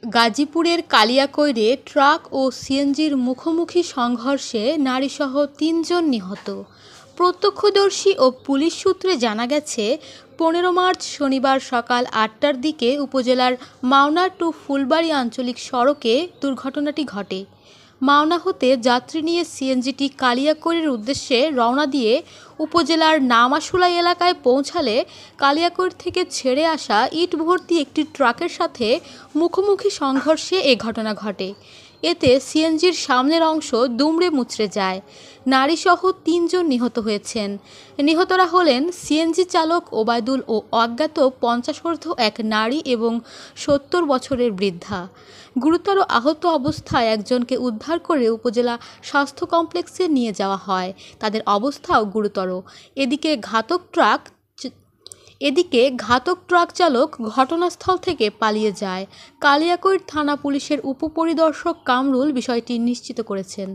গাজীপুরের কালিয়াকৈরে ট্রাক ও সিএনজির মুখোমুখি সংঘর্ষে নারীসহ ৩ জন নিহত। প্রত্যক্ষদর্শী ও পুলিশ সূত্রে জানা গেছে, ১৫ মার্চ শনিবার সকাল ৮টার দিকে উপজেলার মাওনা টু ফুলবাড়ী আঞ্চলিক সড়কে দুর্ঘটনাটি ঘটে। মাওনা হতে যাত্রী নিয়ে সিএনজিটি কালিয়াকৈরের উদ্দেশ্যে রওনা দিয়ে উপজেলার নামাশুলাই এলাকায় পৌঁছালে কালিয়াকৈর থেকে ছেড়ে আসা ইট ভর্তি একটি ট্রাকের সাথে মুখোমুখি সংঘর্ষে এ ঘটনা ঘটে। এতে সিএনজির সামনের অংশ দুমড়ে মুচড়ে যায়। নারীসহ ৩ জন নিহত হয়েছেন। নিহতরা হলেন সিএনজি চালক ওবায়দুল ও অজ্ঞাত ৫০ এক নারী এবং ৭০ বছরের বৃদ্ধা। গুরুতর আহত অবস্থায় একজনকে উদ্ধার করে উপজেলা স্বাস্থ্য কমপ্লেক্সে নিয়ে যাওয়া হয়। তাদের অবস্থাও গুরুতর। এদিকে ঘাতক ট্রাক চালক ঘটনাস্থল থেকে পালিয়ে যায়। কালিয়াকৈর থানা পুলিশের উপপরিদর্শক কামরুল বিষয়টি নিশ্চিত করেছেন।